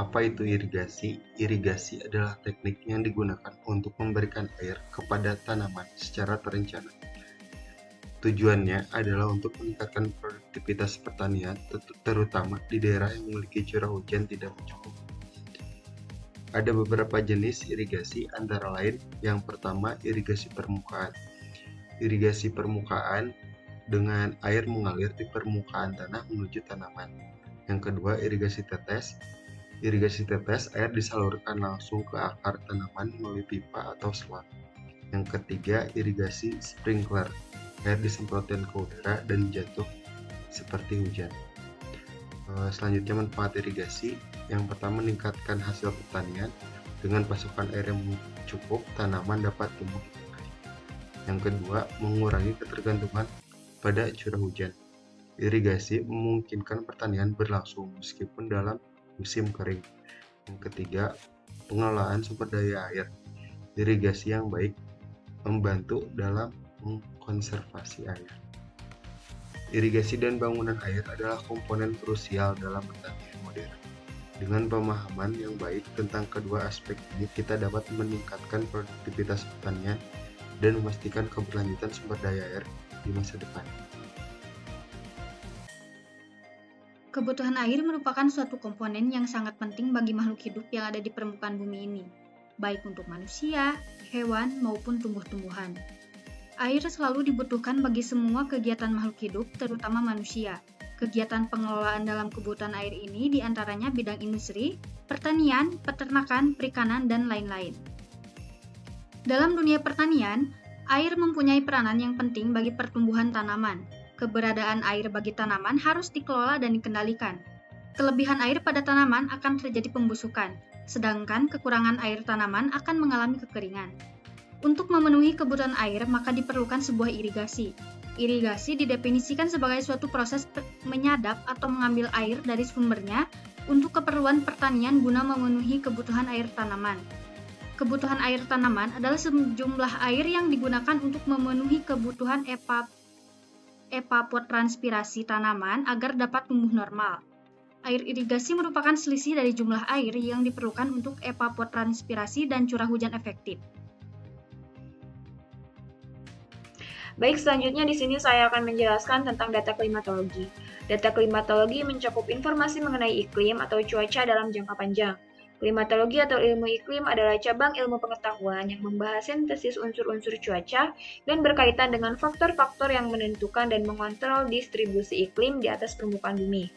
Apa itu irigasi? Irigasi adalah teknik yang digunakan untuk memberikan air kepada tanaman secara terencana. Tujuannya adalah untuk meningkatkan produktivitas pertanian, terutama di daerah yang memiliki curah hujan tidak mencukupi. Ada beberapa jenis irigasi, antara lain yang pertama irigasi permukaan. Irigasi permukaan dengan air mengalir di permukaan tanah menuju tanaman. Yang kedua, irigasi tetes. Irigasi tetes, air disalurkan langsung ke akar tanaman melalui pipa atau selang. Yang ketiga, irigasi sprinkler. Air disemprotkan ke udara dan jatuh seperti hujan. Selanjutnya, manfaat irigasi. Yang pertama, meningkatkan hasil pertanian. Dengan pasokan air yang cukup, tanaman dapat tumbuh dengan baik. Yang kedua, mengurangi ketergantungan pada curah hujan. Irigasi memungkinkan pertanian berlangsung meskipun dalam musim kering. Yang ketiga, pengelolaan sumber daya air. Irigasi yang baik membantu dalam mengkonservasi air. Irigasi dan bangunan air adalah komponen krusial dalam pertanian modern. Dengan pemahaman yang baik tentang kedua aspek ini, kita dapat meningkatkan produktivitas pertanian dan memastikan keberlanjutan sumber daya air di masa depan. Kebutuhan air merupakan suatu komponen yang sangat penting bagi makhluk hidup yang ada di permukaan bumi ini, baik untuk manusia, hewan, maupun tumbuh-tumbuhan. Air selalu dibutuhkan bagi semua kegiatan makhluk hidup, terutama manusia. Kegiatan pengelolaan dalam kebutuhan air ini diantaranya bidang industri, pertanian, peternakan, perikanan, dan lain-lain. Dalam dunia pertanian, air mempunyai peranan yang penting bagi pertumbuhan tanaman. Keberadaan air bagi tanaman harus dikelola dan dikendalikan. Kelebihan air pada tanaman akan terjadi pembusukan, sedangkan kekurangan air tanaman akan mengalami kekeringan. Untuk memenuhi kebutuhan air, maka diperlukan sebuah irigasi. Irigasi didefinisikan sebagai suatu proses menyadap atau mengambil air dari sumbernya untuk keperluan pertanian guna memenuhi kebutuhan air tanaman. Kebutuhan air tanaman adalah sejumlah air yang digunakan untuk memenuhi kebutuhan evapotranspirasi tanaman agar dapat tumbuh normal. Air irigasi merupakan selisih dari jumlah air yang diperlukan untuk evapotranspirasi dan curah hujan efektif. Baik, selanjutnya di sini saya akan menjelaskan tentang data klimatologi. Data klimatologi mencakup informasi mengenai iklim atau cuaca dalam jangka panjang. Klimatologi atau ilmu iklim adalah cabang ilmu pengetahuan yang membahas sintesis unsur-unsur cuaca dan berkaitan dengan faktor-faktor yang menentukan dan mengontrol distribusi iklim di atas permukaan bumi.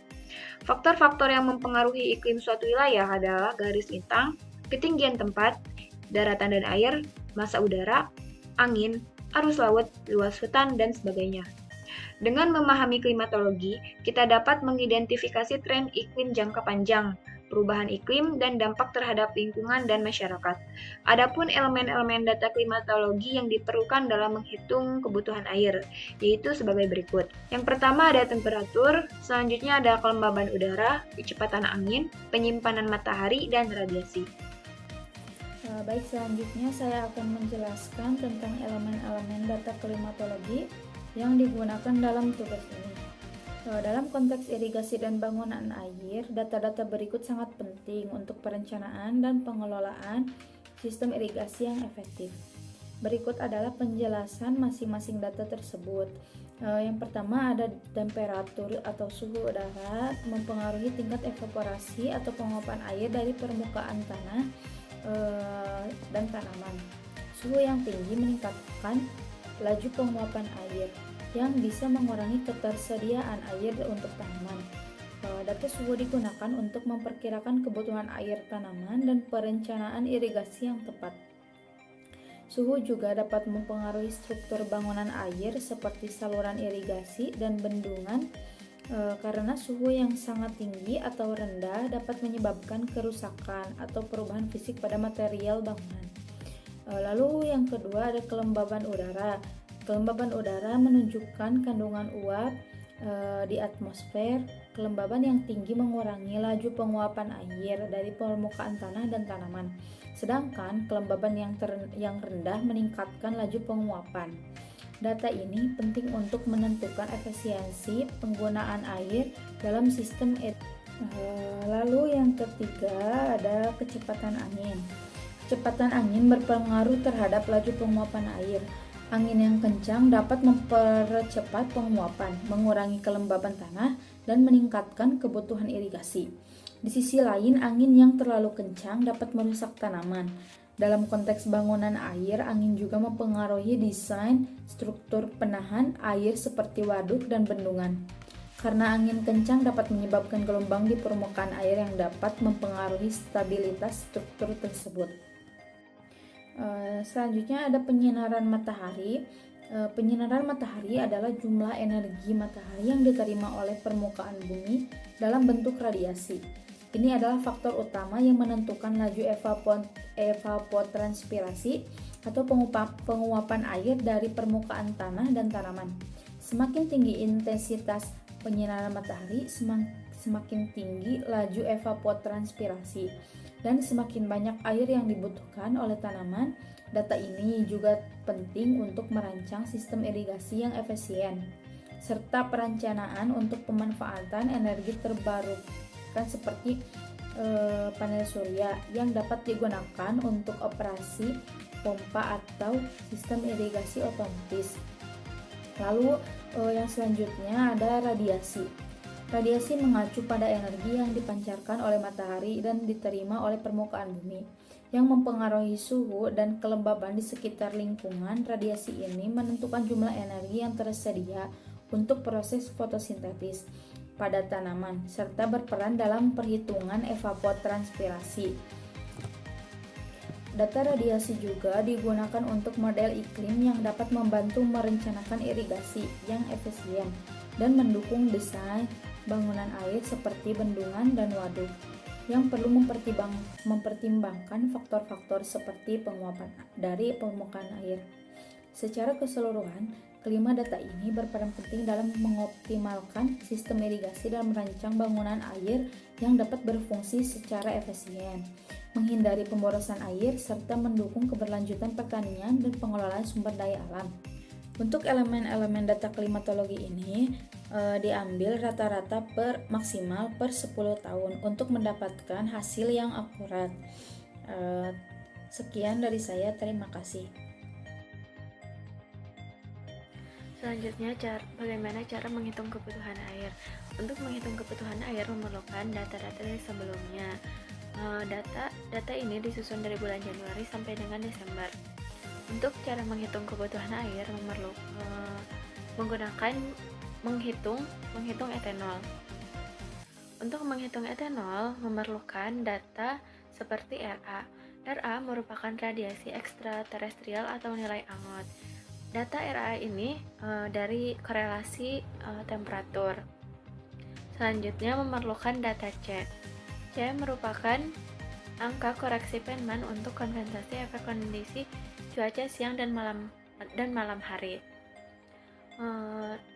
Faktor-faktor yang mempengaruhi iklim suatu wilayah adalah garis lintang, ketinggian tempat, daratan dan air, massa udara, angin, arus laut, luas hutan, dan sebagainya. Dengan memahami klimatologi, kita dapat mengidentifikasi tren iklim jangka panjang, perubahan iklim, dan dampak terhadap lingkungan dan masyarakat. Adapun elemen-elemen data klimatologi yang diperlukan dalam menghitung kebutuhan air, yaitu sebagai berikut. Yang pertama ada temperatur, selanjutnya ada kelembaban udara, kecepatan angin, penyimpanan matahari, dan radiasi. Baik, selanjutnya saya akan menjelaskan tentang elemen-elemen data klimatologi yang digunakan dalam tugas ini. Dalam konteks irigasi dan bangunan air, data-data berikut sangat penting untuk perencanaan dan pengelolaan sistem irigasi yang efektif. Berikut adalah penjelasan masing-masing data tersebut. Yang pertama ada temperatur atau suhu udara mempengaruhi tingkat evaporasi atau penguapan air dari permukaan tanah dan tanaman. Suhu yang tinggi meningkatkan laju penguapan air yang bisa mengurangi ketersediaan air untuk tanaman. Data suhu digunakan untuk memperkirakan kebutuhan air tanaman dan perencanaan irigasi yang tepat. Suhu juga dapat mempengaruhi struktur bangunan air seperti saluran irigasi dan bendungan karena suhu yang sangat tinggi atau rendah dapat menyebabkan kerusakan atau perubahan fisik pada material bangunan. Lalu yang kedua ada kelembaban udara. Kelembaban udara menunjukkan kandungan uap di atmosfer. Kelembaban yang tinggi mengurangi laju penguapan air dari permukaan tanah dan tanaman. Sedangkan kelembaban yang rendah meningkatkan laju penguapan. Data ini penting untuk menentukan efisiensi penggunaan air dalam sistem Lalu yang ketiga ada kecepatan angin. Kecepatan angin berpengaruh terhadap laju penguapan air. Angin yang kencang dapat mempercepat penguapan, mengurangi kelembaban tanah, dan meningkatkan kebutuhan irigasi. Di sisi lain, angin yang terlalu kencang dapat merusak tanaman. Dalam konteks bangunan air, angin juga mempengaruhi desain struktur penahan air seperti waduk dan bendungan. Karena angin kencang dapat menyebabkan gelombang di permukaan air yang dapat mempengaruhi stabilitas struktur tersebut. Selanjutnya ada penyinaran matahari. Penyinaran matahari adalah jumlah energi matahari yang diterima oleh permukaan bumi dalam bentuk radiasi. Ini adalah faktor utama yang menentukan laju evapotranspirasi atau penguapan air dari permukaan tanah dan tanaman. Semakin tinggi intensitas penyinaran matahari, semakin tinggi laju evapotranspirasi, dan semakin banyak air yang dibutuhkan oleh tanaman. Data ini juga penting untuk merancang sistem irigasi yang efisien, serta perencanaan untuk pemanfaatan energi terbarukan seperti panel surya yang dapat digunakan untuk operasi pompa atau sistem irigasi otomatis. Lalu yang selanjutnya ada radiasi. Radiasi mengacu pada energi yang dipancarkan oleh matahari dan diterima oleh permukaan bumi, yang mempengaruhi suhu dan kelembaban di sekitar lingkungan. Radiasi ini menentukan jumlah energi yang tersedia untuk proses fotosintesis pada tanaman, serta berperan dalam perhitungan evapotranspirasi. Data radiasi juga digunakan untuk model iklim yang dapat membantu merencanakan irigasi yang efisien dan mendukung desain bangunan air seperti bendungan dan waduk, yang perlu mempertimbangkan faktor-faktor seperti penguapan dari permukaan air. Secara keseluruhan, kelima data ini berperan penting dalam mengoptimalkan sistem irigasi dan merancang bangunan air yang dapat berfungsi secara efisien, menghindari pemborosan air, serta mendukung keberlanjutan pertanian dan pengelolaan sumber daya alam. Untuk elemen-elemen data klimatologi ini diambil rata-rata maksimal per 10 tahun untuk mendapatkan hasil yang akurat. Sekian dari saya, terima kasih. Selanjutnya, bagaimana cara menghitung kebutuhan air. Untuk menghitung kebutuhan air memerlukan data-data dari sebelumnya. Data ini disusun dari bulan Januari sampai dengan Desember. Untuk cara menghitung kebutuhan air menghitung etanol. Untuk menghitung etanol memerlukan data seperti Ra. Ra merupakan radiasi ekstraterestrial atau nilai angot. Data Ra ini dari korelasi temperatur. Selanjutnya memerlukan data C. C merupakan angka koreksi Feynman untuk kompensasi efek kondisi cuaca siang dan malam hari.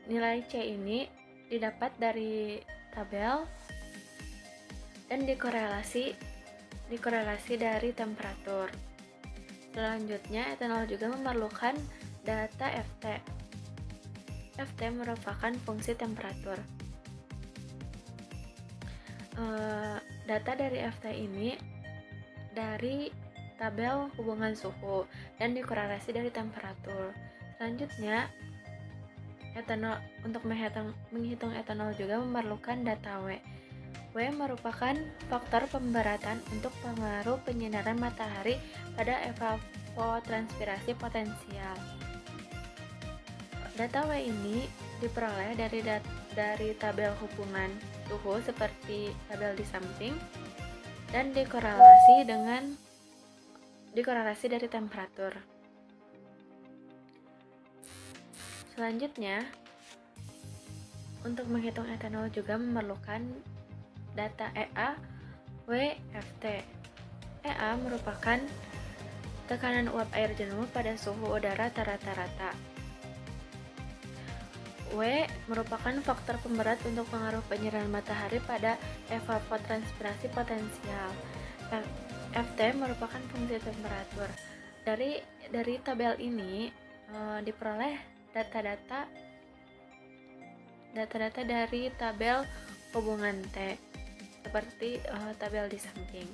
Nilai C ini didapat dari tabel dan dikorelasi dari temperatur. Selanjutnya, etanol juga memerlukan data Ft. Ft merupakan fungsi temperatur. Data dari Ft ini dari tabel hubungan suhu dan dikorelasi dari temperatur. Selanjutnya, untuk menghitung etanol juga memerlukan data W. W merupakan faktor pemberatan untuk pengaruh penyinaran matahari pada evapotranspirasi potensial. Data W ini diperoleh dari tabel hubungan suhu seperti tabel di samping dan dikorelasi dari temperatur. Selanjutnya, untuk menghitung etanol juga memerlukan data EA, W, Ft. EA merupakan tekanan uap air jenuh pada suhu udara rata-rata. W merupakan faktor pemberat untuk pengaruh penyinaran matahari pada evapotranspirasi potensial. Ft merupakan fungsi temperatur. Dari tabel ini diperoleh data-data dari tabel hubungan T. seperti tabel di samping.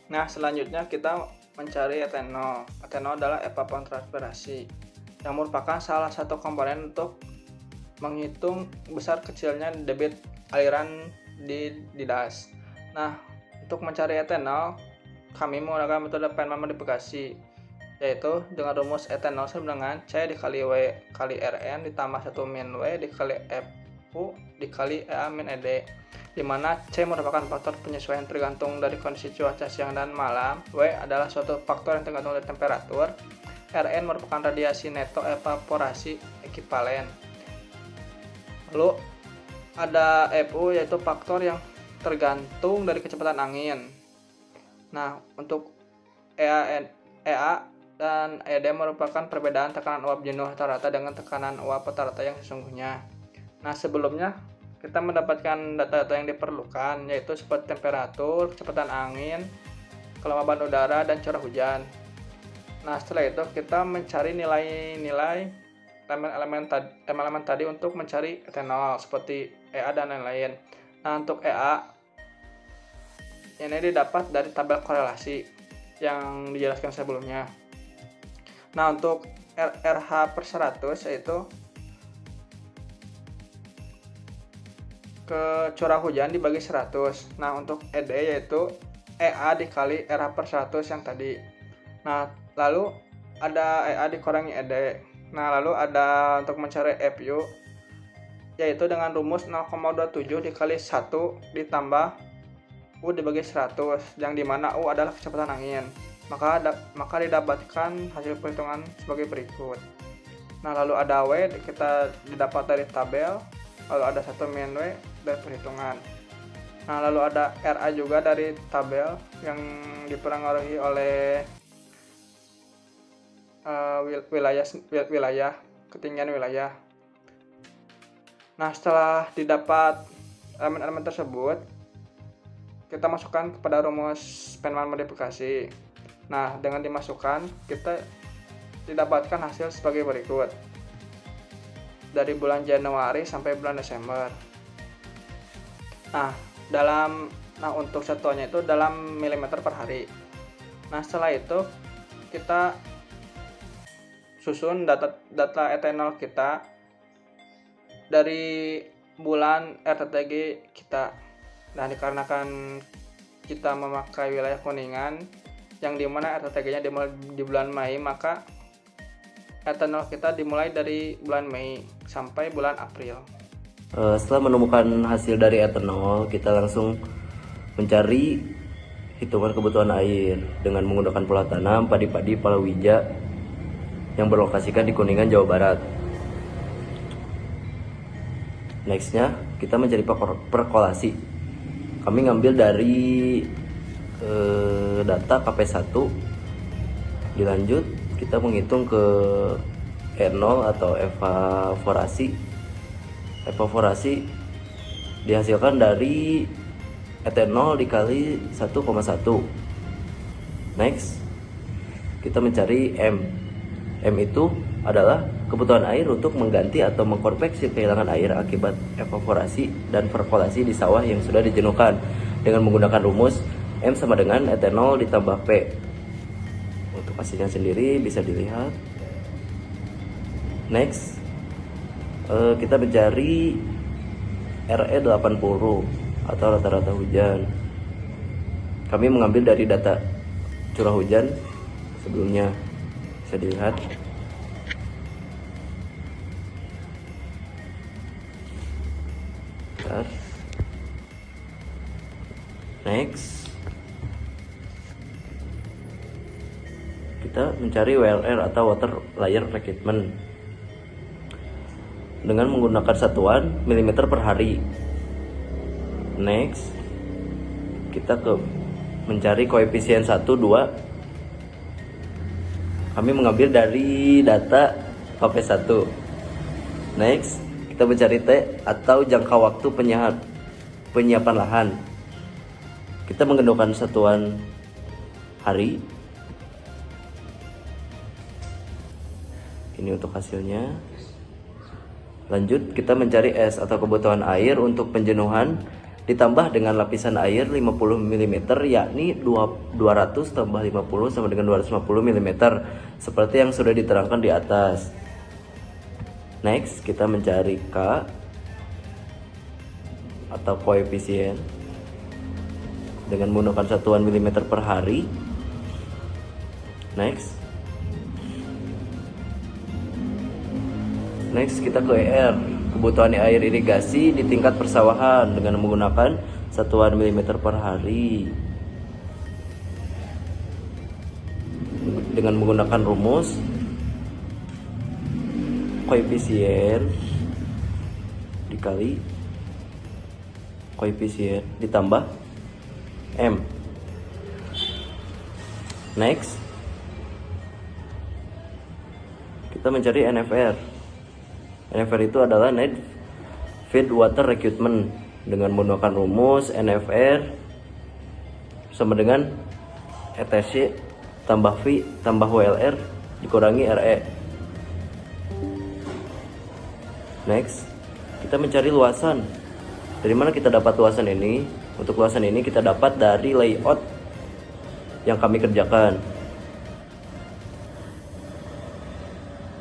Nah, selanjutnya kita mencari etanol. Etanol adalah evapotranspirasi yang merupakan salah satu komponen untuk menghitung besar kecilnya debit aliran di das. Nah, untuk mencari etanol, kami menggunakan metode Feynman modifikasi, yaitu dengan rumus etanol sama dengan C dikali W kali Rn ditambah 1 min W dikali Fu dikali Ea min Ed, di mana C merupakan faktor penyesuaian tergantung dari kondisi cuaca siang dan malam, W adalah suatu faktor yang tergantung dari temperatur, Rn merupakan radiasi neto evaporasi ekivalen. Lalu ada Fu yaitu faktor yang tergantung dari kecepatan angin. Nah, untuk Ea dan Ed merupakan perbedaan tekanan uap jenuh rata-rata dengan tekanan uap rata-rata yang sesungguhnya. Nah, sebelumnya kita mendapatkan data-data yang diperlukan, yaitu seperti temperatur, kecepatan angin, kelembaban udara, dan curah hujan. Nah, setelah itu kita mencari nilai-nilai elemen tadi untuk mencari etanol seperti Ea dan lain-lain. Nah, untuk Ea ini didapat dari tabel korelasi yang dijelaskan sebelumnya. Nah, untuk RH per 100 yaitu ke curah hujan dibagi 100. Nah, untuk ED yaitu EA dikali RH per 100 yang tadi. Nah, lalu ada EA dikurangi ED. Nah, lalu ada untuk mencari FU yaitu dengan rumus 0,27 dikali 1 ditambah U dibagi 100, yang dimana U adalah kecepatan angin. Maka didapatkan hasil perhitungan sebagai berikut. Nah, lalu ada W kita didapat dari tabel, lalu ada 1 min W dari perhitungan. Nah, lalu ada RA juga dari tabel yang dipengaruhi oleh wilayah, ketinggian wilayah. Nah, setelah didapat elemen-elemen tersebut, kita masukkan kepada rumus Feynman modifikasi. Nah, dengan dimasukkan, kita didapatkan hasil sebagai berikut. Dari bulan Januari sampai bulan Desember. Nah, untuk satuannya itu dalam milimeter per hari. Nah, setelah itu kita susun data etanol kita dari bulan RTTG kita. Nah, dikarenakan kita memakai wilayah Kuningan yang dimana RTTG-nya dimulai di bulan Mei, maka etanol kita dimulai dari bulan Mei sampai bulan April. Setelah menemukan hasil dari etanol, kita langsung mencari hitungan kebutuhan air dengan menggunakan pola tanam padi-padi palawija yang berlokasikan di Kuningan, Jawa Barat. Nextnya kita mencari perkolasi. Kami ngambil dari data KP1. Dilanjut kita menghitung ke R0 atau evaporasi. Evaporasi dihasilkan dari etanol dikali 1,1. Next kita mencari M. M itu adalah kebutuhan air untuk mengganti atau mengkonveksi kehilangan air akibat evaporasi dan perkolasi di sawah yang sudah dijenuhkan dengan menggunakan rumus M sama dengan etanol ditambah P. Untuk hasilnya sendiri bisa dilihat. Next, kita mencari RE 80 atau rata-rata hujan. Kami mengambil dari data curah hujan sebelumnya, bisa dilihat. Next, kita mencari WLR atau water layer recruitment dengan menggunakan satuan milimeter per hari. Next, kita mencari koefisien 1, 2. Kami mengambil dari data KP1. Next, kita mencari T atau jangka waktu penyiapan lahan. Kita menggunakan satuan hari. Ini untuk hasilnya. Lanjut, kita mencari S atau kebutuhan air untuk penjenuhan ditambah dengan lapisan air 50 mm, yakni 200 tambah 50 sama dengan 250 mm, seperti yang sudah diterangkan di atas. Next, kita mencari K atau koefisien dengan menggunakan satuan mm per hari. Next kita ke ER, kebutuhan air irigasi di tingkat persawahan dengan menggunakan satuan mm per hari. Dengan menggunakan rumus koefisien dikali koefisien ditambah M. Next, kita mencari NFR. NFR itu adalah Net Feed Water Requirement dengan menggunakan rumus NFR sama dengan ETC tambah V tambah WLR dikurangi RE. Next, kita mencari luasan. Dari mana kita dapat luasan ini? Untuk luasan ini kita dapat dari layout yang kami kerjakan.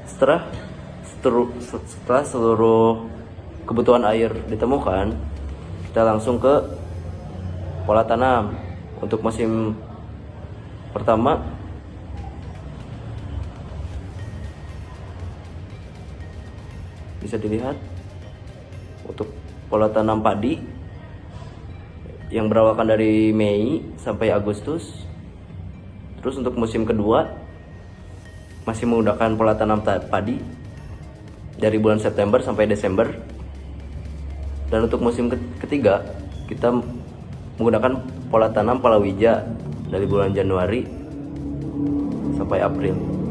Setelah seluruh kebutuhan air ditemukan, kita langsung ke pola tanam. Untuk musim pertama, bisa dilihat untuk pola tanam padi yang berawalkan dari Mei sampai Agustus. Terus untuk musim kedua masih menggunakan pola tanam padi dari bulan September sampai Desember. Dan untuk musim ketiga kita menggunakan pola tanam palawija dari bulan Januari sampai April.